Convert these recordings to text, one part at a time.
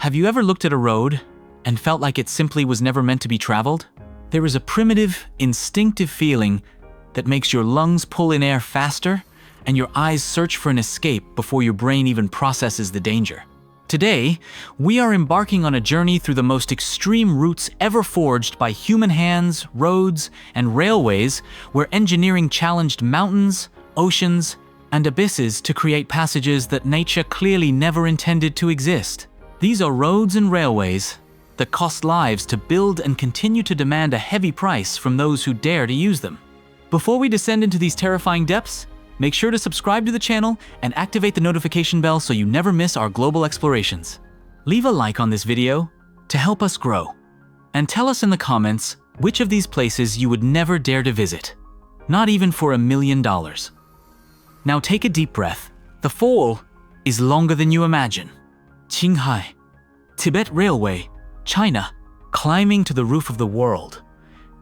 Have you ever looked at a road and felt like it simply was never meant to be traveled? There is a primitive, instinctive feeling that makes your lungs pull in air faster and your eyes search for an escape before your brain even processes the danger. Today, we are embarking on a journey through the most extreme routes ever forged by human hands, roads, and railways, where engineering challenged mountains, oceans, and abysses to create passages that nature clearly never intended to exist. These are roads and railways that cost lives to build and continue to demand a heavy price from those who dare to use them. Before we descend into these terrifying depths, make sure to subscribe to the channel and activate the notification bell so you never miss our global explorations. Leave a like on this video to help us grow. And tell us in the comments which of these places you would never dare to visit. Not even for $1 million. Now take a deep breath. The fall is longer than you imagine. Qinghai, Tibet Railway, China, climbing to the roof of the world.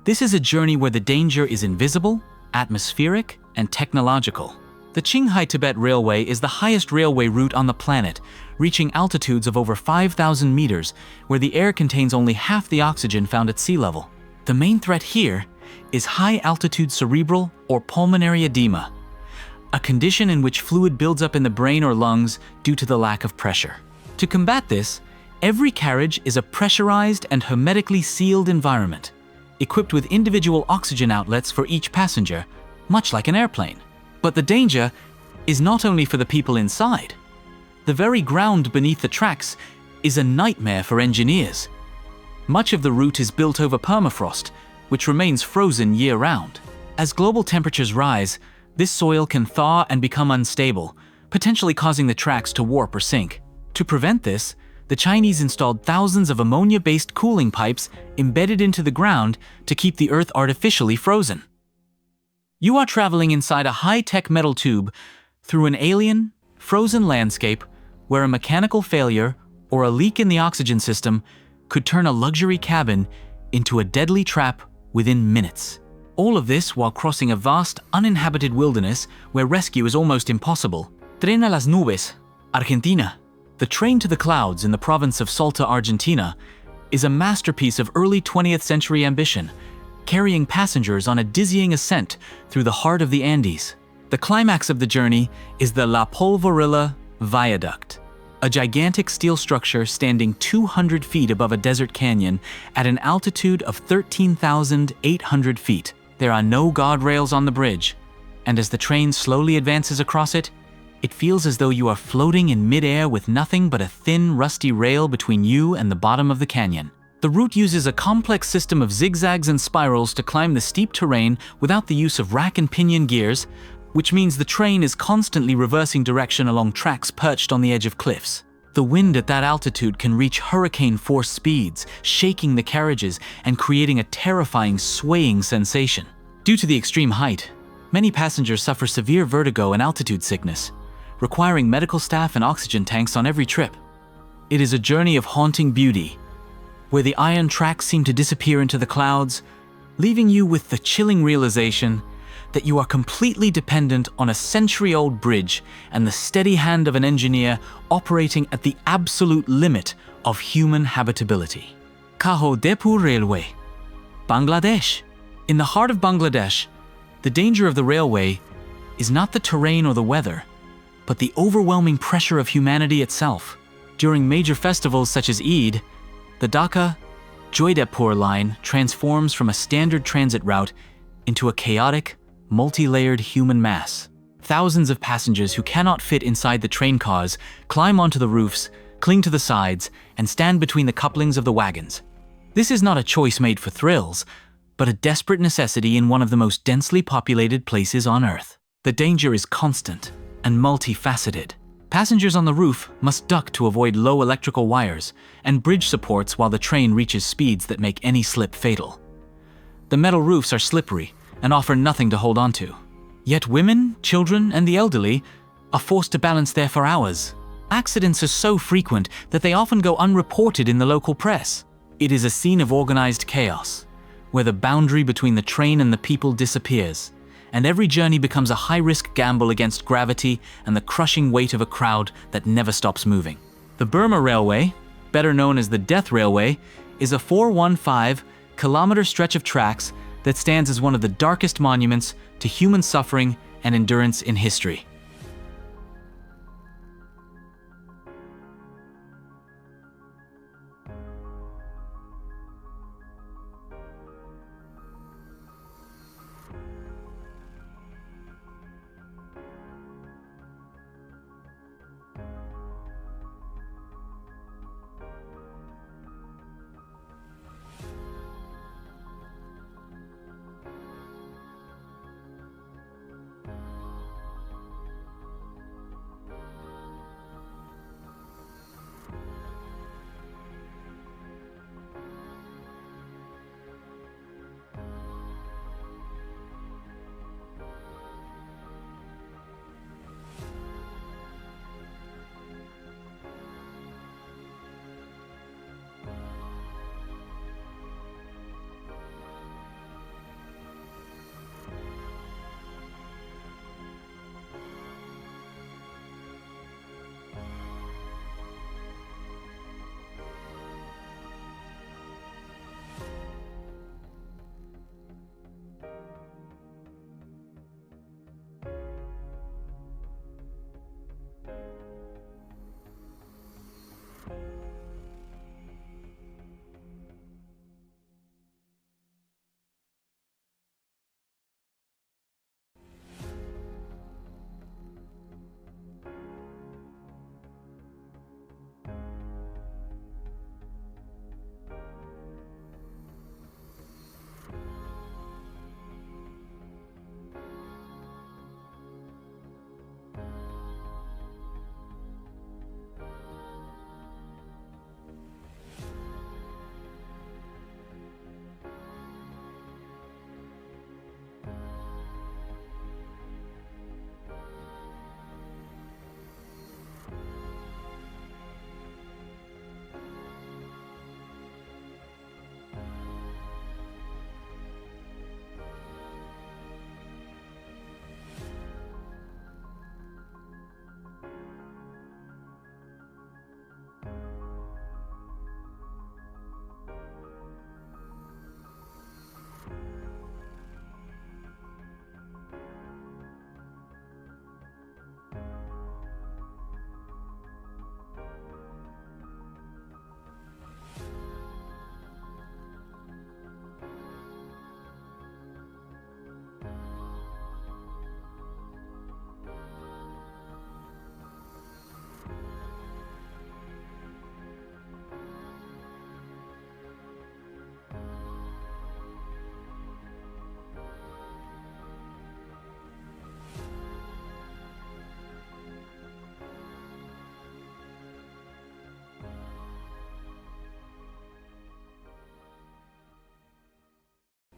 This is a journey where the danger is invisible, atmospheric, and technological. The Qinghai-Tibet Railway is the highest railway route on the planet, reaching altitudes of over 5,000 meters, where the air contains only half the oxygen found at sea level. The main threat here is high-altitude cerebral or pulmonary edema, a condition in which fluid builds up in the brain or lungs due to the lack of pressure. To combat this, every carriage is a pressurized and hermetically sealed environment, equipped with individual oxygen outlets for each passenger, much like an airplane. But the danger is not only for the people inside. The very ground beneath the tracks is a nightmare for engineers. Much of the route is built over permafrost, which remains frozen year-round. As global temperatures rise, this soil can thaw and become unstable, potentially causing the tracks to warp or sink. To prevent this, the Chinese installed thousands of ammonia-based cooling pipes embedded into the ground to keep the earth artificially frozen. You are traveling inside a high-tech metal tube through an alien, frozen landscape where a mechanical failure or a leak in the oxygen system could turn a luxury cabin into a deadly trap within minutes. All of this while crossing a vast, uninhabited wilderness where rescue is almost impossible. Tren a las Nubes, Argentina. The Train to the Clouds in the province of Salta, Argentina, is a masterpiece of early 20th century ambition, carrying passengers on a dizzying ascent through the heart of the Andes. The climax of the journey is the La Polvorilla Viaduct, a gigantic steel structure standing 200 feet above a desert canyon at an altitude of 13,800 feet. There are no guardrails on the bridge, and as the train slowly advances across it, it feels as though you are floating in mid-air with nothing but a thin, rusty rail between you and the bottom of the canyon. The route uses a complex system of zigzags and spirals to climb the steep terrain without the use of rack and pinion gears, which means the train is constantly reversing direction along tracks perched on the edge of cliffs. The wind at that altitude can reach hurricane-force speeds, shaking the carriages and creating a terrifying swaying sensation. Due to the extreme height, many passengers suffer severe vertigo and altitude sickness, requiring medical staff and oxygen tanks on every trip. It is a journey of haunting beauty, where the iron tracks seem to disappear into the clouds, leaving you with the chilling realization that you are completely dependent on a century-old bridge and the steady hand of an engineer operating at the absolute limit of human habitability. Kaho Depur Railway, Bangladesh. In the heart of Bangladesh, the danger of the railway is not the terrain or the weather, but the overwhelming pressure of humanity itself. During major festivals such as Eid, the Dhaka-Joydepur line transforms from a standard transit route into a chaotic, multi-layered human mass. Thousands of passengers who cannot fit inside the train cars climb onto the roofs, cling to the sides, and stand between the couplings of the wagons. This is not a choice made for thrills, but a desperate necessity in one of the most densely populated places on Earth. The danger is constant and multifaceted. Passengers on the roof must duck to avoid low electrical wires and bridge supports while the train reaches speeds that make any slip fatal. The metal roofs are slippery and offer nothing to hold onto. Yet women, children, and the elderly are forced to balance there for hours. Accidents are so frequent that they often go unreported in the local press. It is a scene of organized chaos, where the boundary between the train and the people disappears, and every journey becomes a high-risk gamble against gravity and the crushing weight of a crowd that never stops moving. The Burma Railway, better known as the Death Railway, is a 415-kilometer stretch of tracks that stands as one of the darkest monuments to human suffering and endurance in history.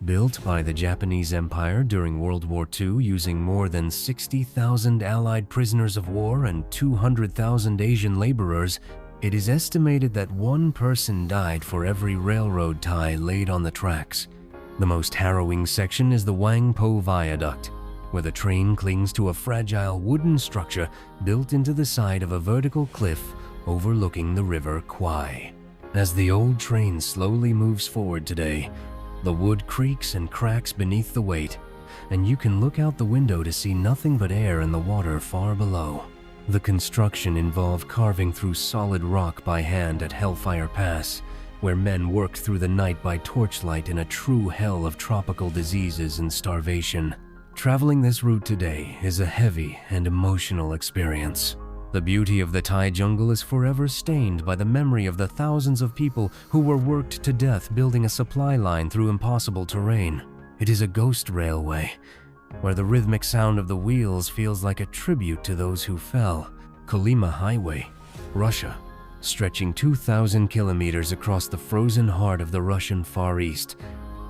Built by the Japanese Empire during World War II using more than 60,000 Allied prisoners of war and 200,000 Asian laborers, it is estimated that one person died for every railroad tie laid on the tracks. The most harrowing section is the Wangpo Viaduct, where the train clings to a fragile wooden structure built into the side of a vertical cliff overlooking the river Kwai. As the old train slowly moves forward today, the wood creaks and cracks beneath the weight, and you can look out the window to see nothing but air and the water far below. The construction involved carving through solid rock by hand at Hellfire Pass, where men worked through the night by torchlight in a true hell of tropical diseases and starvation. Traveling this route today is a heavy and emotional experience. The beauty of the Thai jungle is forever stained by the memory of the thousands of people who were worked to death building a supply line through impossible terrain. It is a ghost railway, where the rhythmic sound of the wheels feels like a tribute to those who fell. Kolyma Highway, Russia, stretching 2,000 kilometers across the frozen heart of the Russian Far East.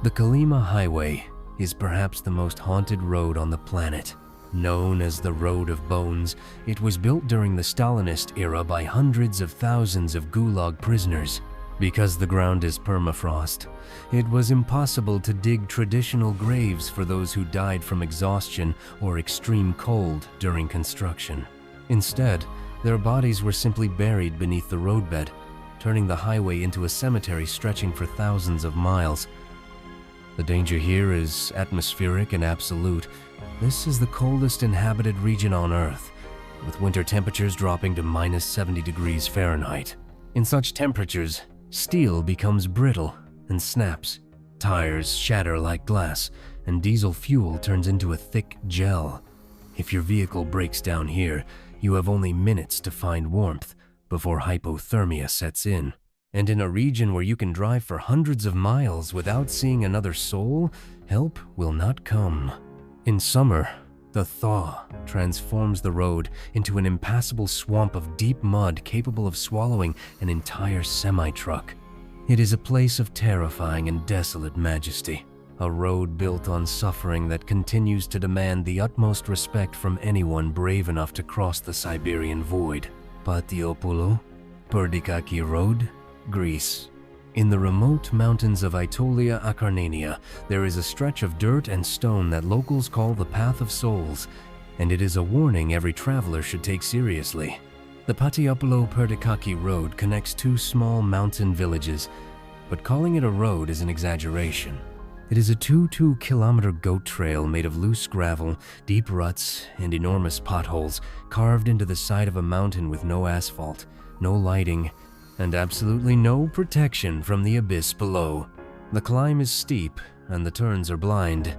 The Kolyma Highway is perhaps the most haunted road on the planet. Known as the Road of Bones, it was built during the Stalinist era by hundreds of thousands of Gulag prisoners. Because the ground is permafrost, it was impossible to dig traditional graves for those who died from exhaustion or extreme cold during construction. Instead, their bodies were simply buried beneath the roadbed, turning the highway into a cemetery stretching for thousands of miles. The danger here is atmospheric and absolute. This is the coldest inhabited region on Earth, with winter temperatures dropping to minus 70 degrees Fahrenheit. In such temperatures, steel becomes brittle and snaps. Tires shatter like glass, and diesel fuel turns into a thick gel. If your vehicle breaks down here, you have only minutes to find warmth before hypothermia sets in. And in a region where you can drive for hundreds of miles without seeing another soul, help will not come. In summer, the thaw transforms the road into an impassable swamp of deep mud capable of swallowing an entire semi-truck. It is a place of terrifying and desolate majesty, a road built on suffering that continues to demand the utmost respect from anyone brave enough to cross the Siberian void. Patiopoulou, Perdikaki Road, Greece. In the remote mountains of Aetolia Acarnania, there is a stretch of dirt and stone that locals call the Path of Souls, and it is a warning every traveler should take seriously. The Patiopoulou-Perdikaki Road connects two small mountain villages, but calling it a road is an exaggeration. It is a 2-kilometer goat trail made of loose gravel, deep ruts, and enormous potholes carved into the side of a mountain with no asphalt, no lighting, and absolutely no protection from the abyss below. The climb is steep and the turns are blind,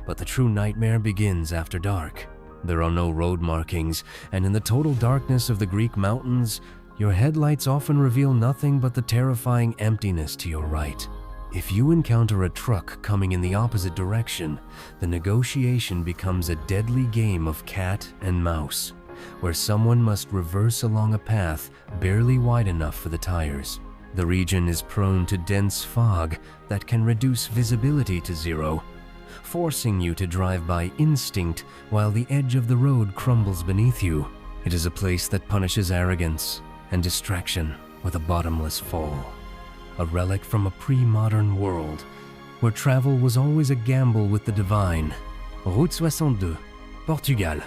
but the true nightmare begins after dark. There are no road markings, and in the total darkness of the Greek mountains, your headlights often reveal nothing but the terrifying emptiness to your right. If you encounter a truck coming in the opposite direction, the negotiation becomes a deadly game of cat and mouse, where someone must reverse along a path barely wide enough for the tires. The region is prone to dense fog that can reduce visibility to zero, forcing you to drive by instinct while the edge of the road crumbles beneath you. It is a place that punishes arrogance and distraction with a bottomless fall. A relic from a pre-modern world, where travel was always a gamble with the divine. Route 62, Portugal.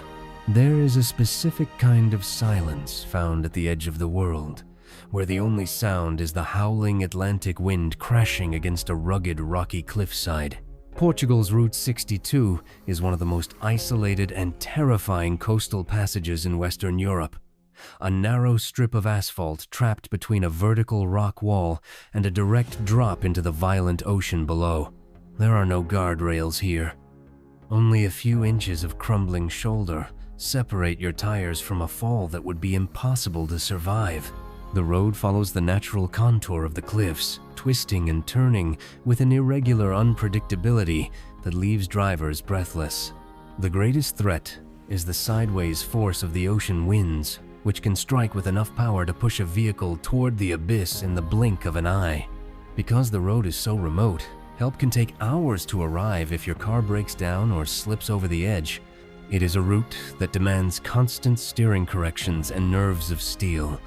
There is a specific kind of silence found at the edge of the world, where the only sound is the howling Atlantic wind crashing against a rugged rocky cliffside. Portugal's Route 62 is one of the most isolated and terrifying coastal passages in Western Europe. A narrow strip of asphalt trapped between a vertical rock wall and a direct drop into the violent ocean below. There are no guardrails here. Only a few inches of crumbling shoulder separate your tires from a fall that would be impossible to survive. The road follows the natural contour of the cliffs, twisting and turning with an irregular unpredictability that leaves drivers breathless. The greatest threat is the sideways force of the ocean winds, which can strike with enough power to push a vehicle toward the abyss in the blink of an eye. Because the road is so remote, help can take hours to arrive if your car breaks down or slips over the edge. It is a route that demands constant steering corrections and nerves of steel,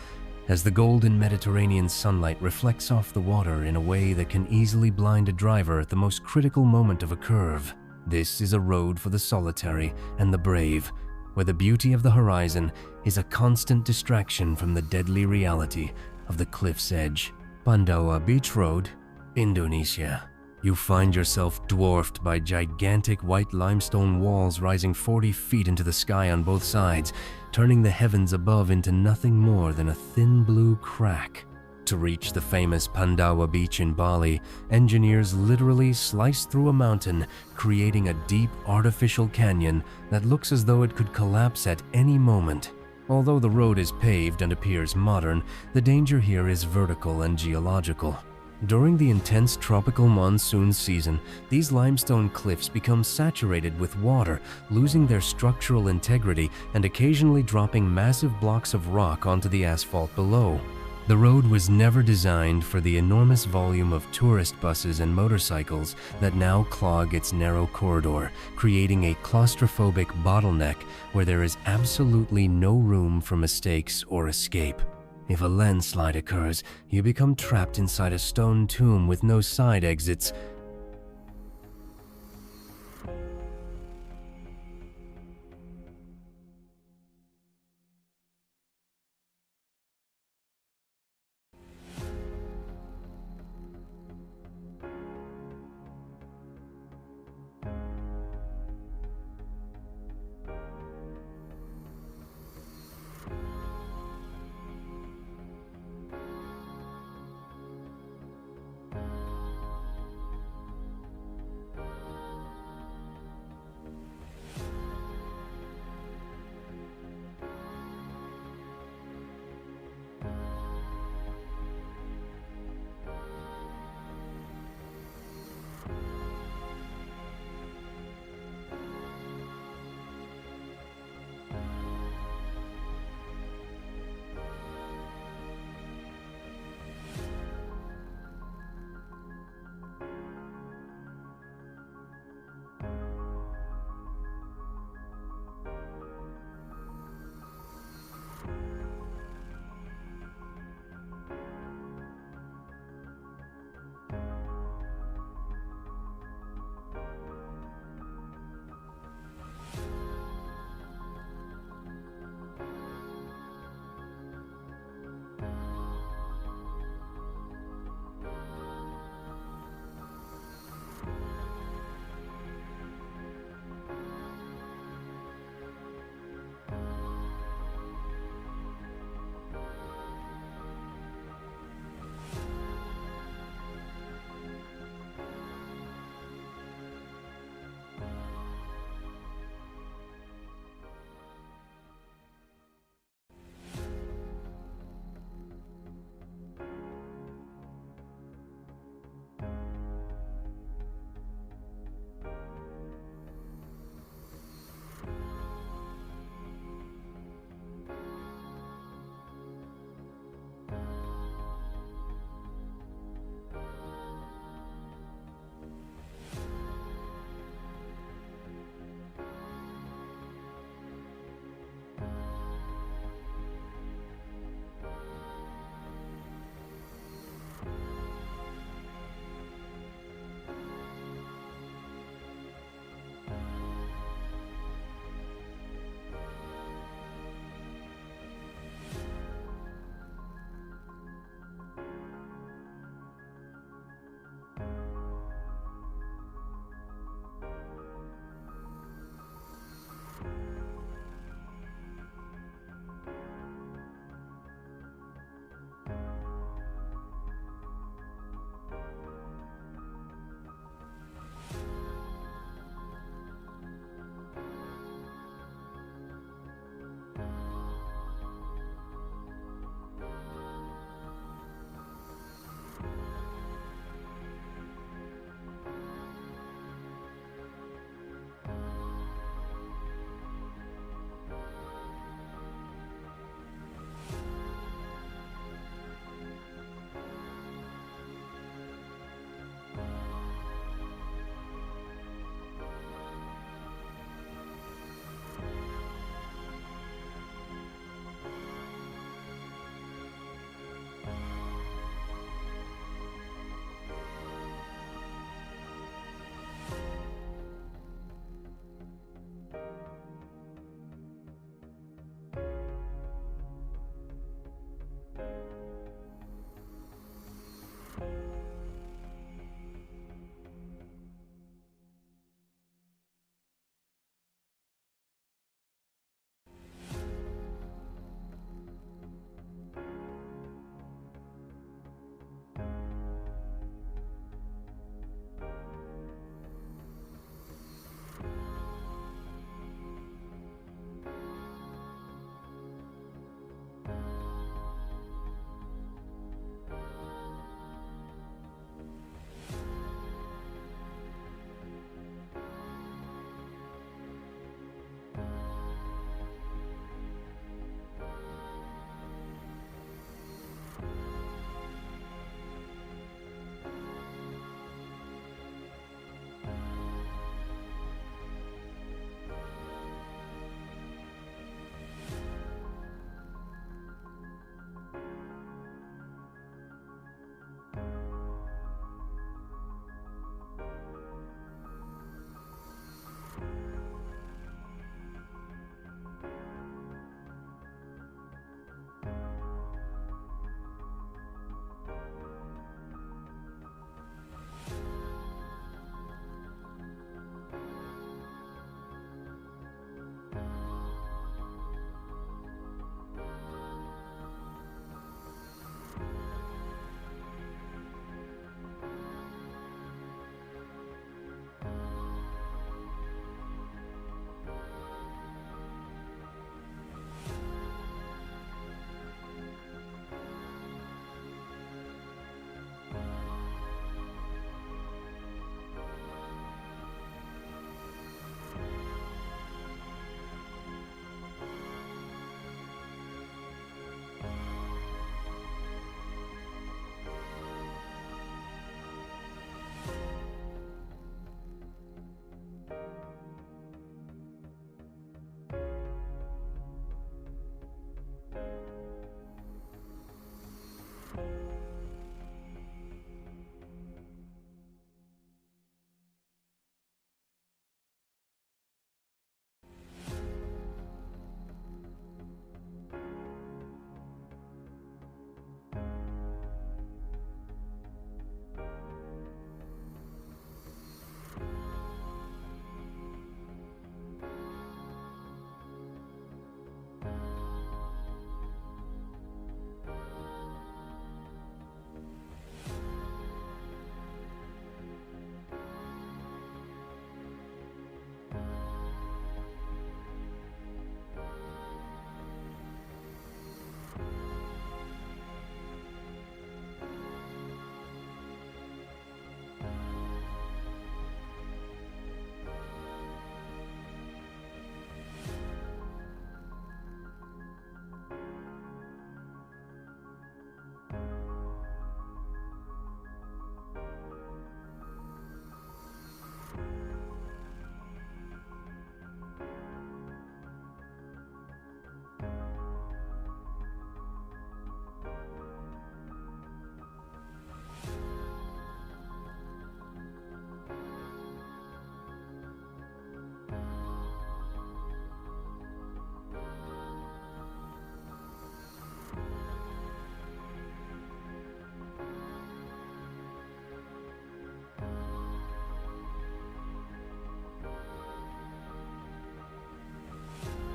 as the golden Mediterranean sunlight reflects off the water in a way that can easily blind a driver at the most critical moment of a curve. This is a road for the solitary and the brave, where the beauty of the horizon is a constant distraction from the deadly reality of the cliff's edge. Pandawa Beach Road, Indonesia. You find yourself dwarfed by gigantic white limestone walls rising 40 feet into the sky on both sides, turning the heavens above into nothing more than a thin blue crack. To reach the famous Pandawa Beach in Bali, engineers literally slice through a mountain, creating a deep artificial canyon that looks as though it could collapse at any moment. Although the road is paved and appears modern, the danger here is vertical and geological. During the intense tropical monsoon season, these limestone cliffs become saturated with water, losing their structural integrity and occasionally dropping massive blocks of rock onto the asphalt below. The road was never designed for the enormous volume of tourist buses and motorcycles that now clog its narrow corridor, creating a claustrophobic bottleneck where there is absolutely no room for mistakes or escape. If a landslide occurs, you become trapped inside a stone tomb with no side exits.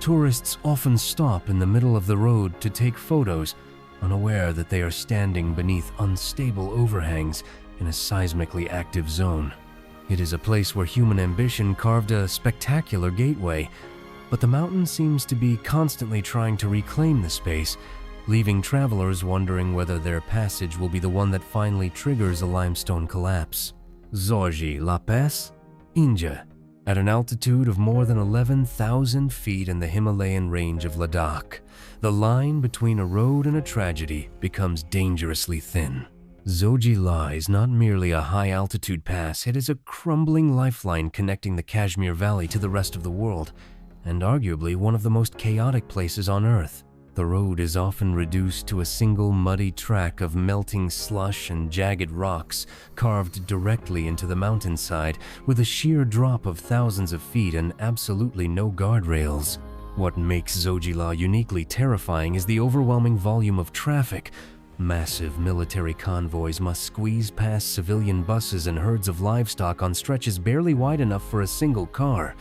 Tourists often stop in the middle of the road to take photos, unaware that they are standing beneath unstable overhangs in a seismically active zone. It is a place where human ambition carved a spectacular gateway, but the mountain seems to be constantly trying to reclaim the space, leaving travelers wondering whether their passage will be the one that finally triggers a limestone collapse. Zoji La Paz, India, at an altitude of more than 11,000 feet in the Himalayan range of Ladakh, the line between a road and a tragedy becomes dangerously thin. Zojila is not merely a high-altitude pass, it is a crumbling lifeline connecting the Kashmir Valley to the rest of the world, and arguably one of the most chaotic places on Earth. The road is often reduced to a single muddy track of melting slush and jagged rocks carved directly into the mountainside, with a sheer drop of thousands of feet and absolutely no guardrails. What makes Zojila uniquely terrifying is the overwhelming volume of traffic. Massive military convoys must squeeze past civilian buses and herds of livestock on stretches barely wide enough for a single car.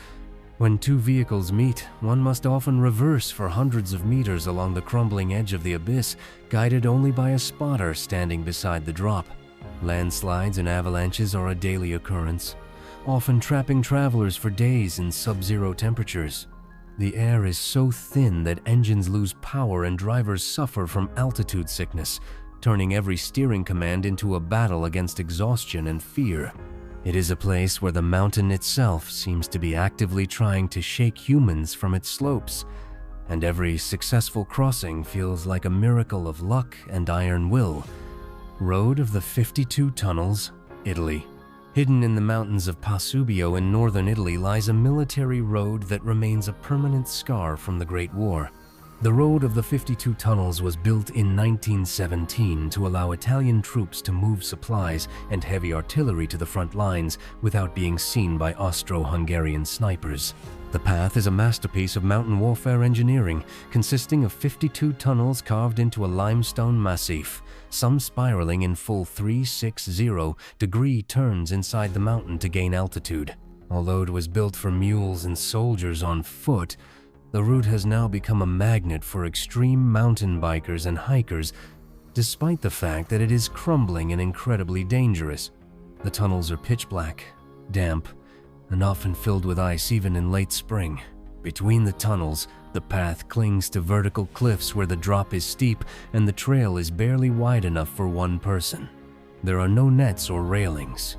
When two vehicles meet, one must often reverse for hundreds of meters along the crumbling edge of the abyss, guided only by a spotter standing beside the drop. Landslides and avalanches are a daily occurrence, often trapping travelers for days in sub-zero temperatures. The air is so thin that engines lose power and drivers suffer from altitude sickness, turning every steering command into a battle against exhaustion and fear. It is a place where the mountain itself seems to be actively trying to shake humans from its slopes, and every successful crossing feels like a miracle of luck and iron will. Road of the 52 Tunnels, Italy. Hidden in the mountains of Pasubio in northern Italy lies a military road that remains a permanent scar from the Great War. The Road of the 52 Tunnels was built in 1917 to allow Italian troops to move supplies and heavy artillery to the front lines without being seen by Austro-Hungarian snipers. The path is a masterpiece of mountain warfare engineering, consisting of 52 tunnels carved into a limestone massif, some spiraling in full 360-degree turns inside the mountain to gain altitude. Although it was built for mules and soldiers on foot, the route has now become a magnet for extreme mountain bikers and hikers, despite the fact that it is crumbling and incredibly dangerous. The tunnels are pitch black, damp, and often filled with ice even in late spring. Between the tunnels, the path clings to vertical cliffs where the drop is steep and the trail is barely wide enough for one person. There are no nets or railings,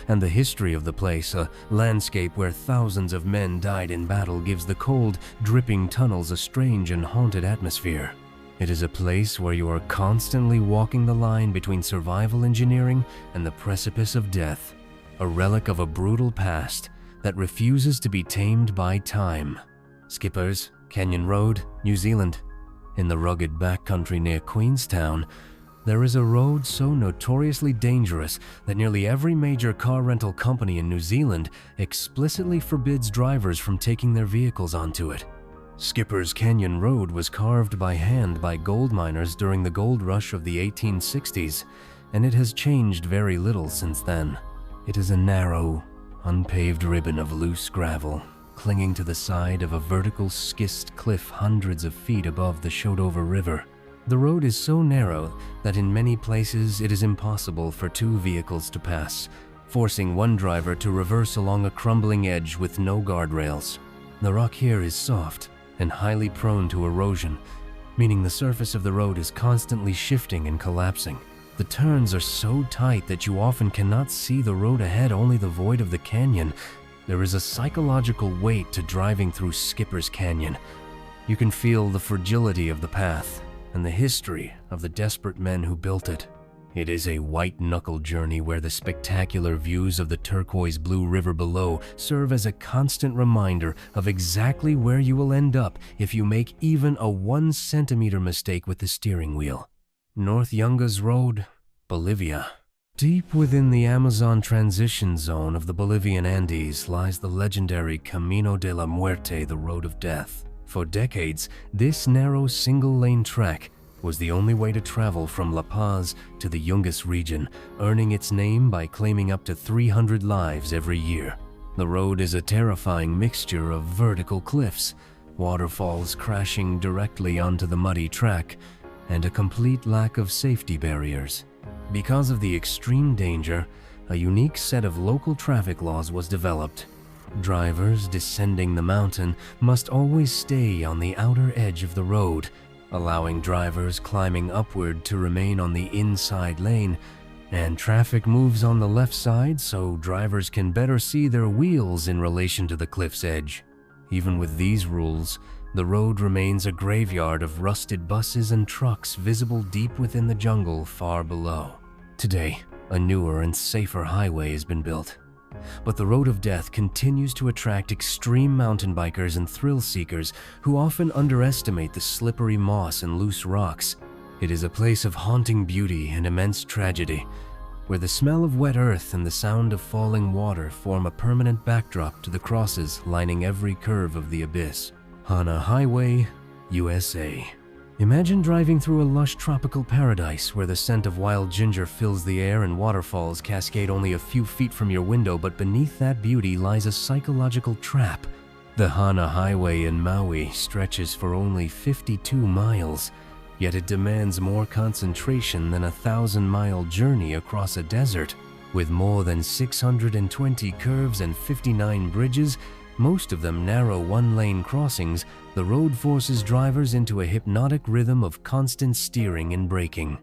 and the history of the place, a landscape where thousands of men died in battle, gives the cold, dripping tunnels a strange and haunted atmosphere. It is a place where you are constantly walking the line between survival engineering and the precipice of death, a relic of a brutal past that refuses to be tamed by time. Skippers, Canyon Road, New Zealand. In the rugged backcountry near Queenstown, there is a road so notoriously dangerous that nearly every major car rental company in New Zealand explicitly forbids drivers from taking their vehicles onto it. Skipper's Canyon Road was carved by hand by gold miners during the gold rush of the 1860s, and it has changed very little since then. It is a narrow, unpaved ribbon of loose gravel, clinging to the side of a vertical schist cliff hundreds of feet above the Shotover River. The road is so narrow that in many places it is impossible for two vehicles to pass, forcing one driver to reverse along a crumbling edge with no guardrails. The rock here is soft and highly prone to erosion, meaning the surface of the road is constantly shifting and collapsing. The turns are so tight that you often cannot see the road ahead, only the void of the canyon. There is a psychological weight to driving through Skipper's Canyon. You can feel the fragility of the path and the history of the desperate men who built it. It is a white-knuckle journey where the spectacular views of the turquoise-blue river below serve as a constant reminder of exactly where you will end up if you make even a 1 centimeter mistake with the steering wheel. North Yungas Road, Bolivia. Deep within the Amazon transition zone of the Bolivian Andes lies the legendary Camino de la Muerte, the Road of Death. For decades, this narrow single-lane track was the only way to travel from La Paz to the Yungas region, earning its name by claiming up to 300 lives every year. The road is a terrifying mixture of vertical cliffs, waterfalls crashing directly onto the muddy track, and a complete lack of safety barriers. Because of the extreme danger, a unique set of local traffic laws was developed. Drivers descending the mountain must always stay on the outer edge of the road, allowing drivers climbing upward to remain on the inside lane, and traffic moves on the left side so drivers can better see their wheels in relation to the cliff's edge. Even with these rules, the road remains a graveyard of rusted buses and trucks visible deep within the jungle far below. Today, a newer and safer highway has been built. But the Road of Death continues to attract extreme mountain bikers and thrill seekers who often underestimate the slippery moss and loose rocks. It is a place of haunting beauty and immense tragedy, where the smell of wet earth and the sound of falling water form a permanent backdrop to the crosses lining every curve of the abyss. Hana Highway, USA. Imagine driving through a lush tropical paradise where the scent of wild ginger fills the air and waterfalls cascade only a few feet from your window, but beneath that beauty lies a psychological trap. The Hana Highway in Maui stretches for only 52 miles, yet it demands more concentration than a 1,000-mile journey across a desert. With more than 620 curves and 59 bridges, most of them narrow one-lane crossings, the road forces drivers into a hypnotic rhythm of constant steering and braking.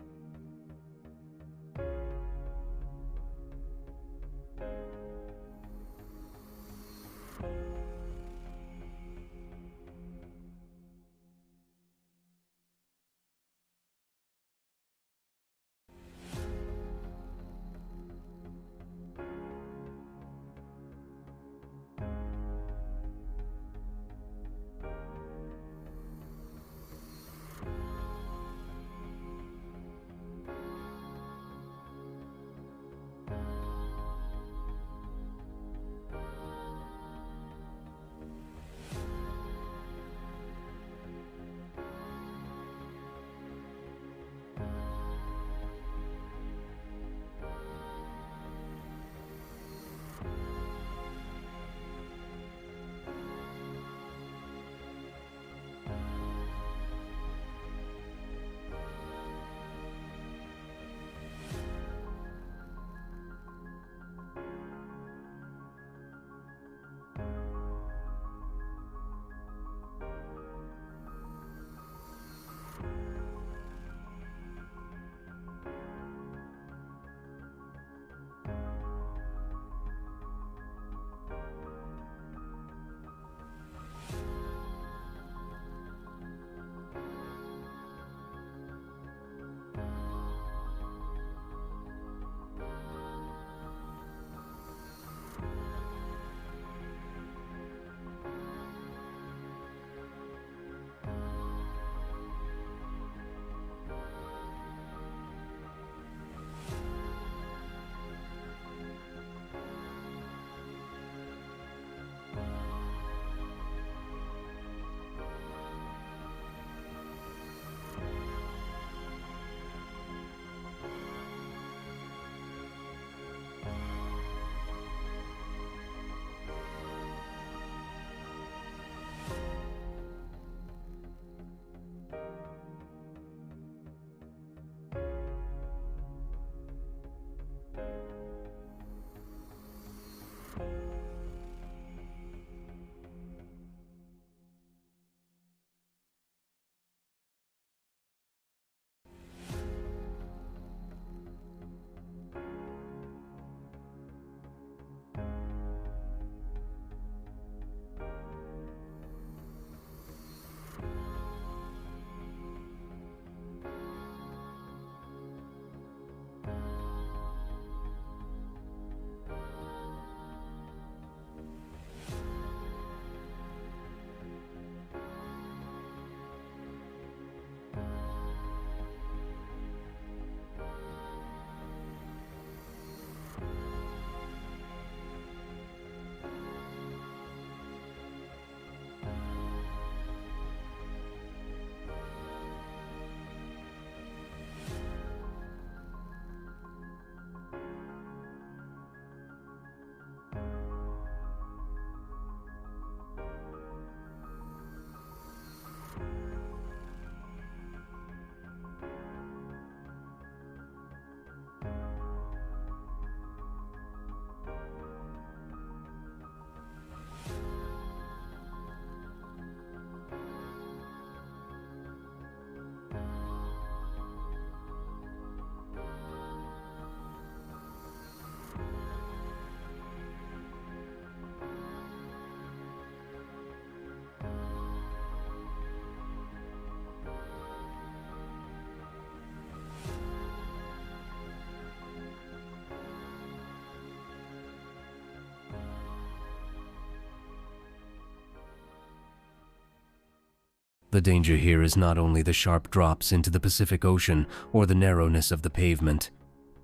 The danger here is not only the sharp drops into the Pacific Ocean or the narrowness of the pavement.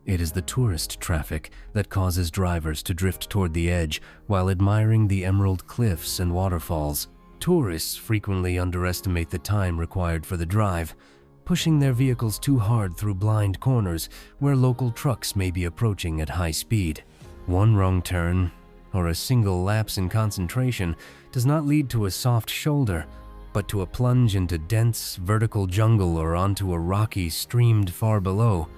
It is the tourist traffic that causes drivers to drift toward the edge while admiring the emerald cliffs and waterfalls. Tourists frequently underestimate the time required for the drive, pushing their vehicles too hard through blind corners where local trucks may be approaching at high speed. One wrong turn or a single lapse in concentration does not lead to a soft shoulder, but to a plunge into dense, vertical jungle or onto a rocky stream far below.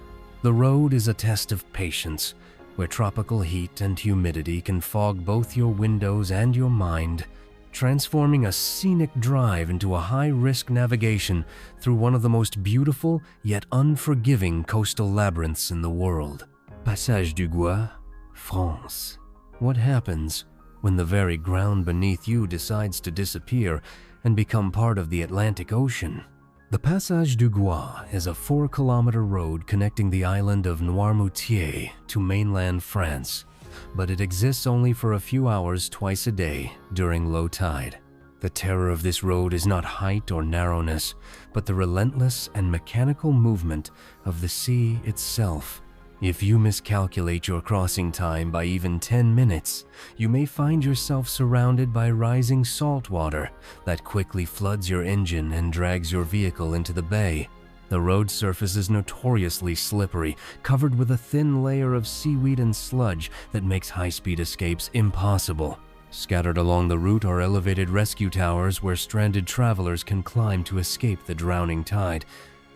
The road is a test of patience, where tropical heat and humidity can fog both your windows and your mind, transforming a scenic drive into a high-risk navigation through one of the most beautiful yet unforgiving coastal labyrinths in the world. Passage du Gois, France. What happens when the very ground beneath you decides to disappear and become part of the Atlantic Ocean? The Passage du Gois is a 4-kilometer road connecting the island of Noirmoutier to mainland France, but it exists only for a few hours twice a day during low tide. The terror of this road is not height or narrowness, but the relentless and mechanical movement of the sea itself. If you miscalculate your crossing time by even 10 minutes, you may find yourself surrounded by rising salt water that quickly floods your engine and drags your vehicle into the bay. The road surface is notoriously slippery, covered with a thin layer of seaweed and sludge that makes high-speed escapes impossible. Scattered along the route are elevated rescue towers where stranded travelers can climb to escape the drowning tide,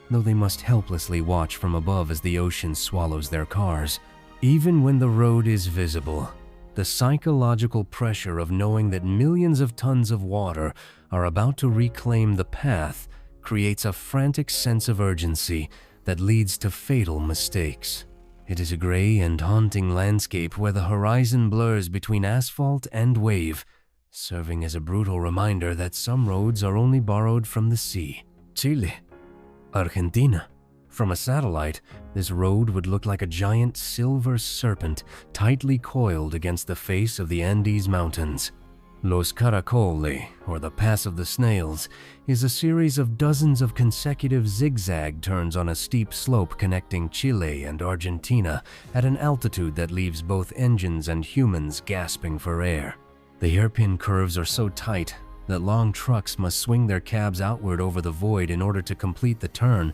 though they must helplessly watch from above as the ocean swallows their cars. Even when the road is visible, the psychological pressure of knowing that millions of tons of water are about to reclaim the path creates a frantic sense of urgency that leads to fatal mistakes. It is a gray and haunting landscape where the horizon blurs between asphalt and wave, serving as a brutal reminder that some roads are only borrowed from the sea. Chile, Argentina. From a satellite, this road would look like a giant silver serpent tightly coiled against the face of the Andes Mountains. Los Caracoli, or the Pass of the Snails, is a series of dozens of consecutive zigzag turns on a steep slope connecting Chile and Argentina at an altitude that leaves both engines and humans gasping for air. The hairpin curves are so tight that long trucks must swing their cabs outward over the void in order to complete the turn,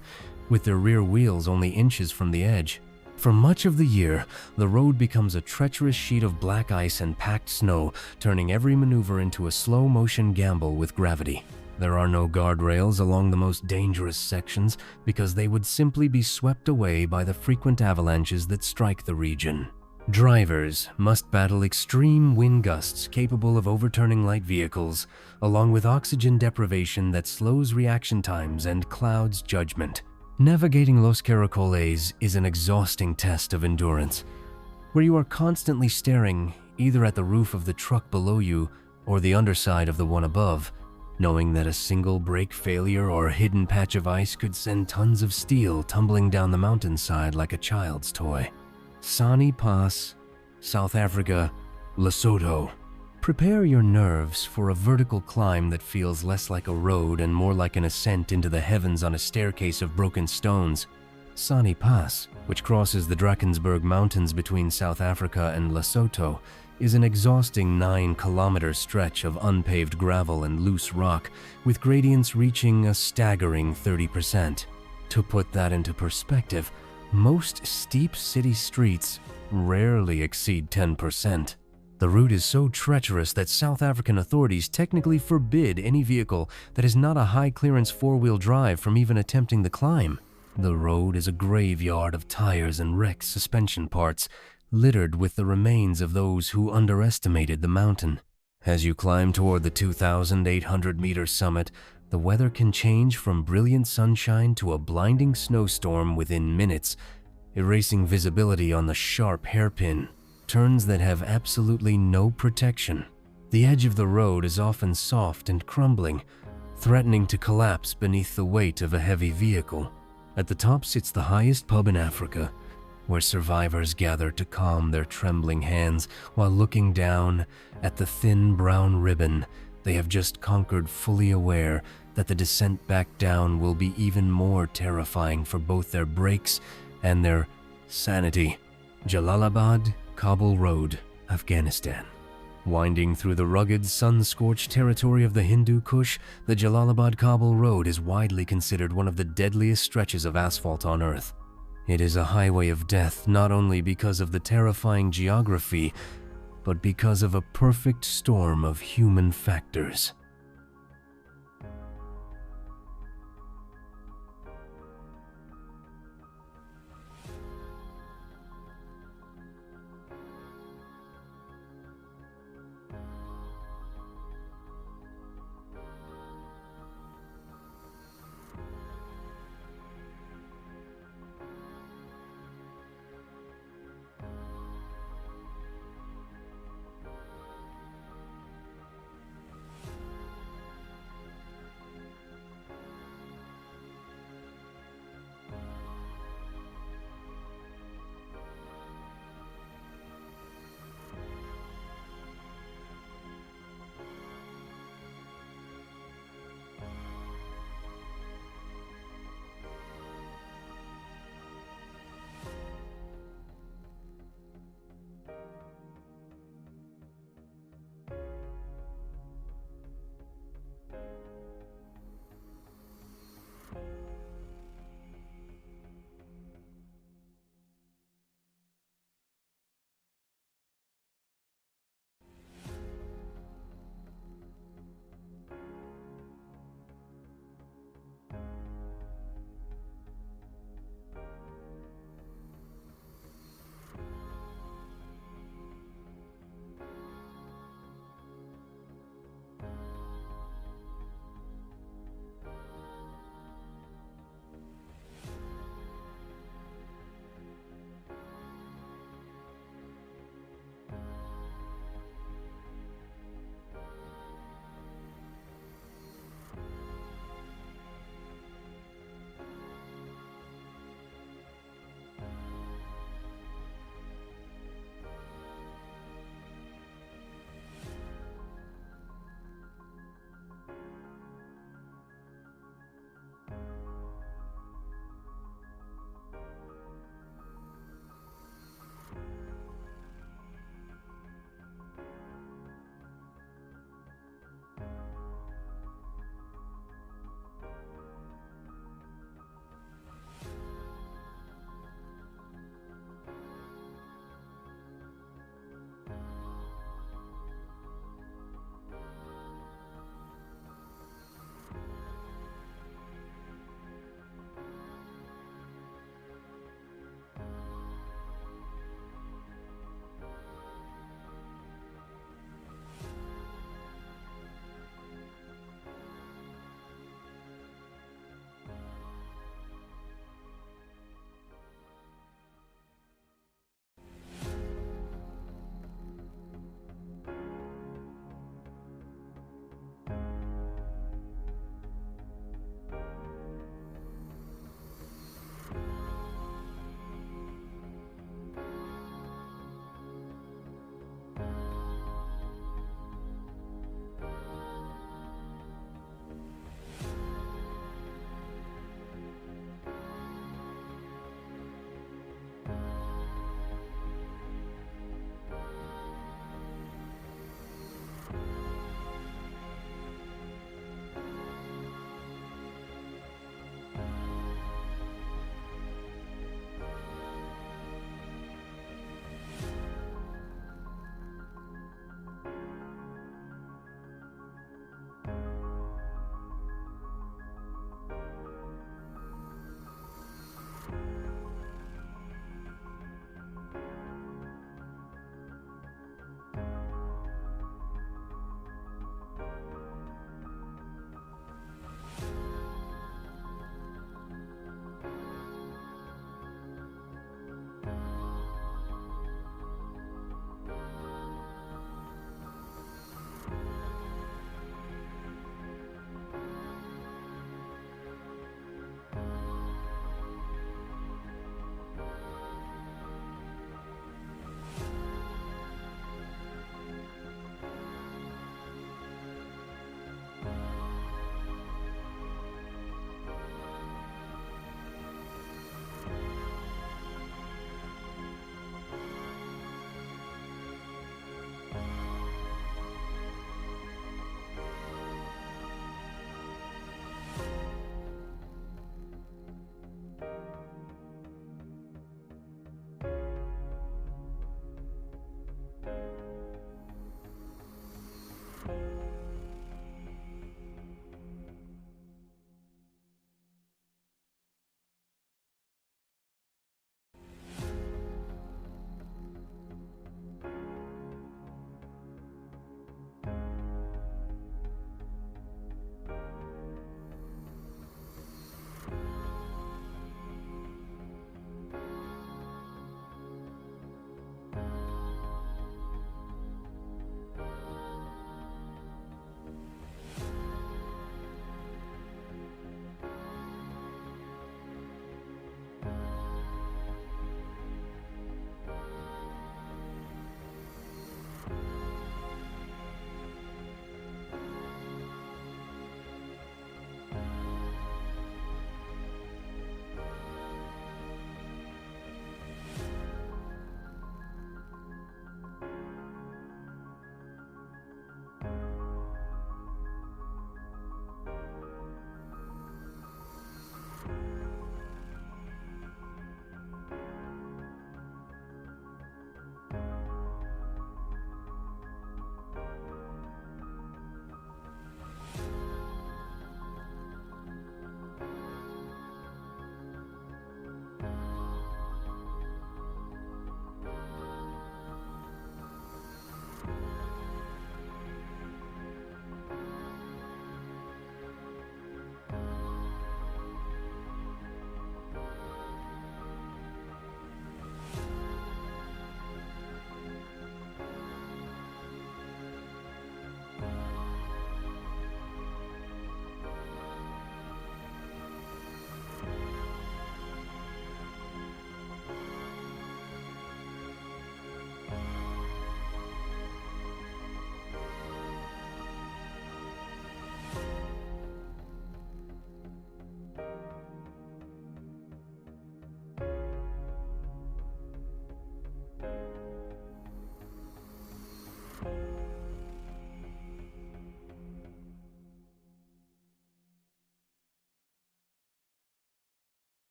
with their rear wheels only inches from the edge. For much of the year, the road becomes a treacherous sheet of black ice and packed snow, turning every maneuver into a slow-motion gamble with gravity. There are no guardrails along the most dangerous sections because they would simply be swept away by the frequent avalanches that strike the region. Drivers must battle extreme wind gusts capable of overturning light vehicles, along with oxygen deprivation that slows reaction times and clouds judgment. Navigating Los Caracoles is an exhausting test of endurance, where you are constantly staring either at the roof of the truck below you or the underside of the one above, knowing that a single brake failure or hidden patch of ice could send tons of steel tumbling down the mountainside like a child's toy. Sani Pass, South Africa, Lesotho. Prepare your nerves for a vertical climb that feels less like a road and more like an ascent into the heavens on a staircase of broken stones. Sani Pass, which crosses the Drakensberg Mountains between South Africa and Lesotho, is an exhausting 9-kilometer stretch of unpaved gravel and loose rock, with gradients reaching a staggering 30%. To put that into perspective, most steep city streets rarely exceed 10%. The route is so treacherous that South African authorities technically forbid any vehicle that is not a high-clearance four-wheel drive from even attempting the climb. The road is a graveyard of tires and wrecked suspension parts, littered with the remains of those who underestimated the mountain. As you climb toward the 2,800-meter summit, the weather can change from brilliant sunshine to a blinding snowstorm within minutes, erasing visibility on the sharp hairpin turns that have absolutely no protection. The edge of the road is often soft and crumbling, threatening to collapse beneath the weight of a heavy vehicle. At the top sits the highest pub in Africa, where survivors gather to calm their trembling hands while looking down at the thin brown ribbon they have just conquered, fully aware that the descent back down will be even more terrifying for both their brakes and their sanity. Jalalabad, Kabul Road, Afghanistan. Winding through the rugged, sun-scorched territory of the Hindu Kush, the Jalalabad-Kabul Road is widely considered one of the deadliest stretches of asphalt on Earth. It is a highway of death not only because of the terrifying geography, but because of a perfect storm of human factors.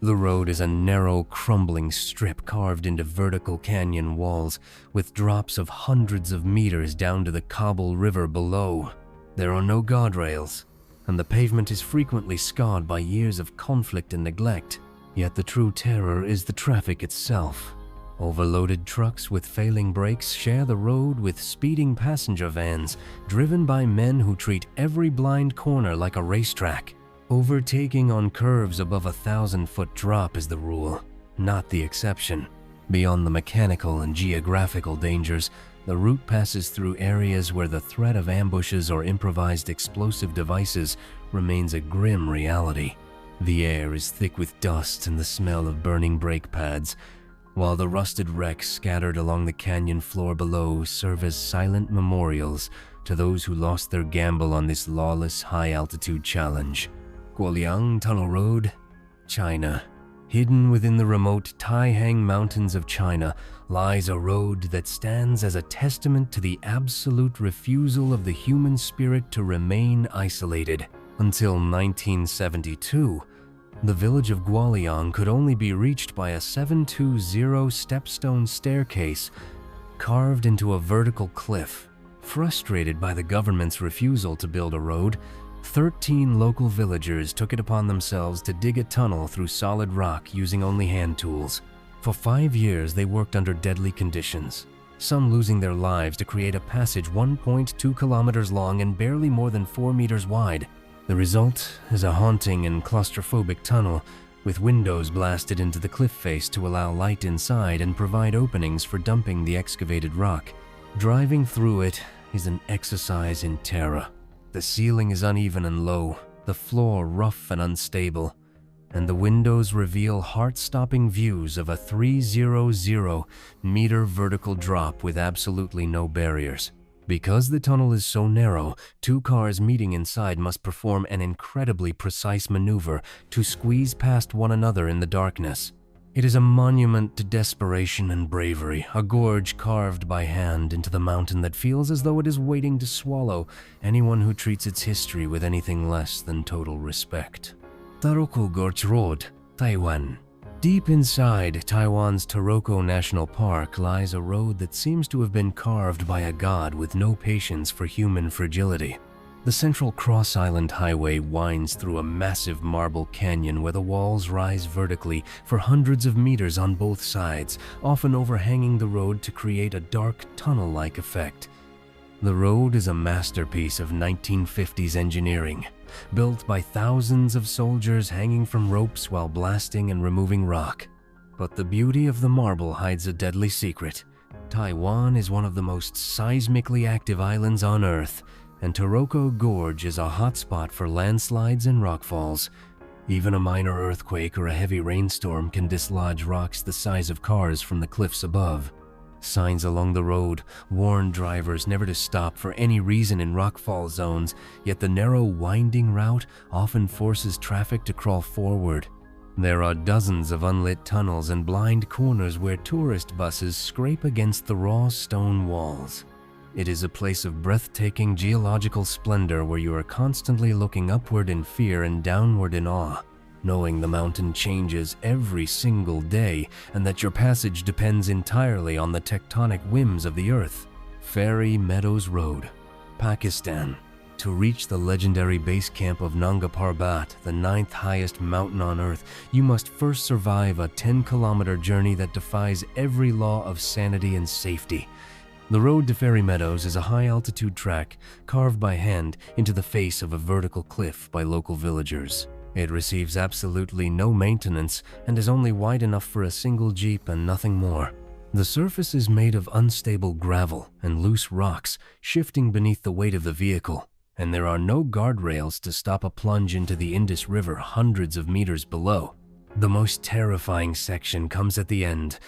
The road is a narrow, crumbling strip carved into vertical canyon walls, with drops of hundreds of meters down to the Kabul River below. There are no guardrails, and the pavement is frequently scarred by years of conflict and neglect. Yet the true terror is the traffic itself. Overloaded trucks with failing brakes share the road with speeding passenger vans, driven by men who treat every blind corner like a racetrack. Overtaking on curves above a 1,000-foot drop is the rule, not the exception. Beyond the mechanical and geographical dangers, the route passes through areas where the threat of ambushes or improvised explosive devices remains a grim reality. The air is thick with dust and the smell of burning brake pads, while the rusted wrecks scattered along the canyon floor below serve as silent memorials to those who lost their gamble on this lawless high-altitude challenge. Guoliang Tunnel Road, China. Hidden within the remote Taihang Mountains of China lies a road that stands as a testament to the absolute refusal of the human spirit to remain isolated. Until 1972, the village of Guoliang could only be reached by a 720 stepstone staircase carved into a vertical cliff. Frustrated by the government's refusal to build a road, 13 local villagers took it upon themselves to dig a tunnel through solid rock using only hand tools. For 5 years, they worked under deadly conditions, some losing their lives to create a passage 1.2 kilometers long and barely more than 4 meters wide. The result is a haunting and claustrophobic tunnel with windows blasted into the cliff face to allow light inside and provide openings for dumping the excavated rock. Driving through it is an exercise in terror. The ceiling is uneven and low, the floor rough and unstable, and the windows reveal heart-stopping views of a 300-meter vertical drop with absolutely no barriers. Because the tunnel is so narrow, 2 cars meeting inside must perform an incredibly precise maneuver to squeeze past one another in the darkness. It is a monument to desperation and bravery, a gorge carved by hand into the mountain that feels as though it is waiting to swallow anyone who treats its history with anything less than total respect. Taroko Gorge Road, Taiwan. Deep inside Taiwan's Taroko National Park lies a road that seems to have been carved by a god with no patience for human fragility. The Central Cross Island Highway winds through a massive marble canyon where the walls rise vertically for hundreds of meters on both sides, often overhanging the road to create a dark tunnel-like effect. The road is a masterpiece of 1950s engineering, built by thousands of soldiers hanging from ropes while blasting and removing rock. But the beauty of the marble hides a deadly secret. Taiwan is one of the most seismically active islands on Earth, and Taroko Gorge is a hotspot for landslides and rockfalls. Even a minor earthquake or a heavy rainstorm can dislodge rocks the size of cars from the cliffs above. Signs along the road warn drivers never to stop for any reason in rockfall zones, yet the narrow, winding route often forces traffic to crawl forward. There are dozens of unlit tunnels and blind corners where tourist buses scrape against the raw stone walls. It is a place of breathtaking geological splendor where you are constantly looking upward in fear and downward in awe, knowing the mountain changes every single day and that your passage depends entirely on the tectonic whims of the earth. Fairy Meadows Road, Pakistan. To reach the legendary base camp of Nanga Parbat, the 9th highest mountain on Earth, you must first survive a 10-kilometer journey that defies every law of sanity and safety. The road to Fairy Meadows is a high-altitude track carved by hand into the face of a vertical cliff by local villagers. It receives absolutely no maintenance and is only wide enough for a single jeep and nothing more. The surface is made of unstable gravel and loose rocks, shifting beneath the weight of the vehicle, and there are no guardrails to stop a plunge into the Indus River hundreds of meters below. The most terrifying section comes at the end,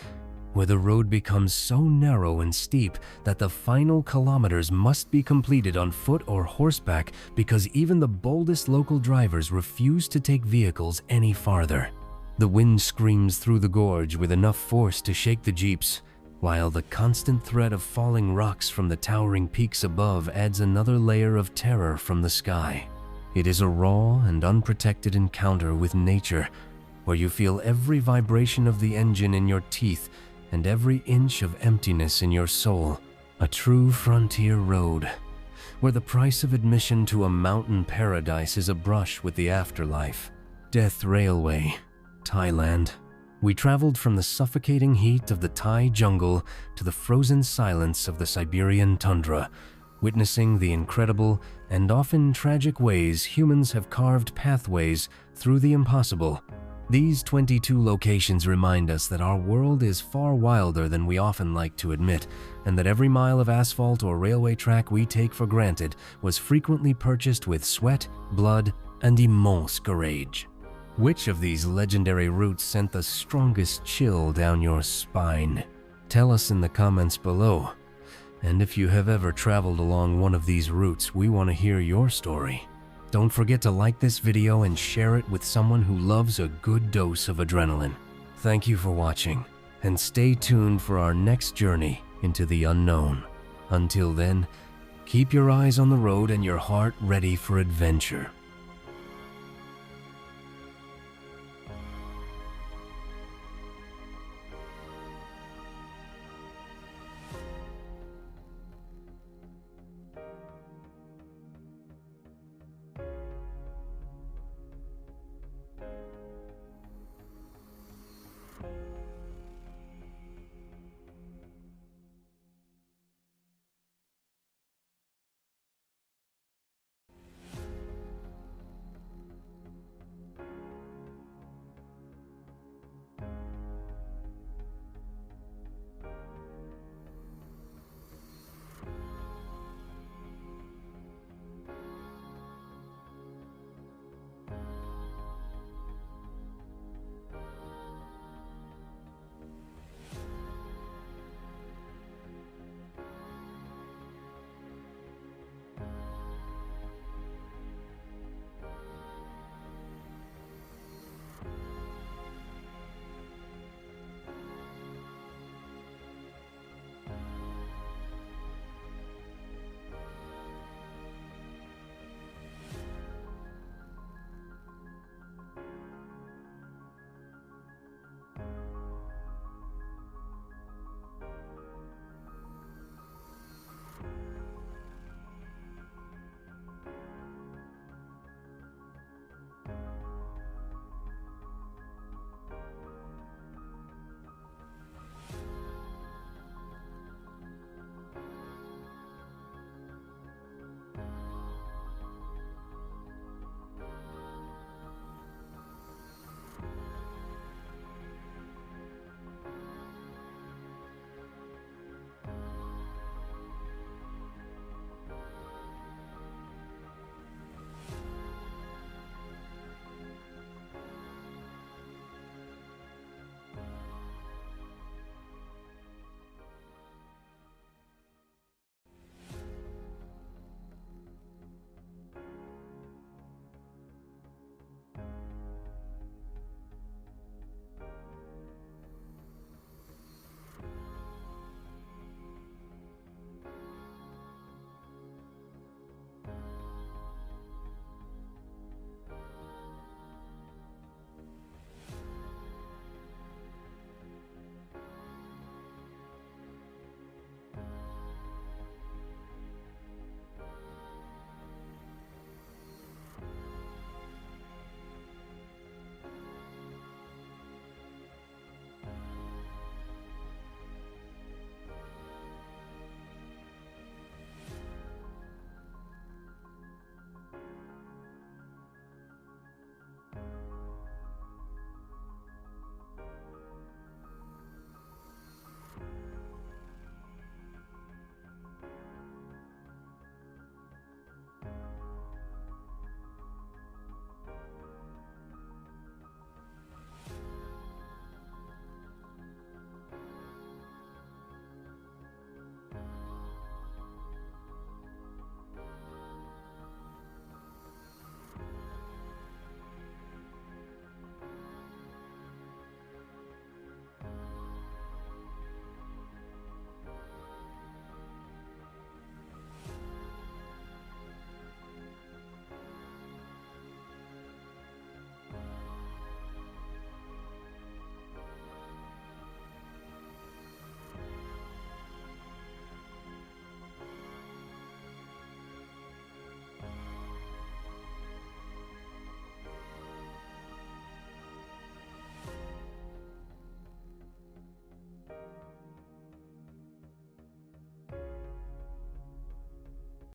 where the road becomes so narrow and steep that the final kilometers must be completed on foot or horseback because even the boldest local drivers refuse to take vehicles any farther. The wind screams through the gorge with enough force to shake the jeeps, while the constant threat of falling rocks from the towering peaks above adds another layer of terror from the sky. It is a raw and unprotected encounter with nature, where you feel every vibration of the engine in your teeth and every inch of emptiness in your soul. A true frontier road, where the price of admission to a mountain paradise is a brush with the afterlife. Death Railway, Thailand. We traveled from the suffocating heat of the Thai jungle to the frozen silence of the Siberian tundra, witnessing the incredible and often tragic ways humans have carved pathways through the impossible. These 22 locations remind us that our world is far wilder than we often like to admit, and that every mile of asphalt or railway track we take for granted was frequently purchased with sweat, blood, and immense courage. Which of these legendary routes sent the strongest chill down your spine? Tell us in the comments below. And if you have ever traveled along one of these routes, we want to hear your story. Don't forget to like this video and share it with someone who loves a good dose of adrenaline. Thank you for watching, and stay tuned for our next journey into the unknown. Until then, keep your eyes on the road and your heart ready for adventure.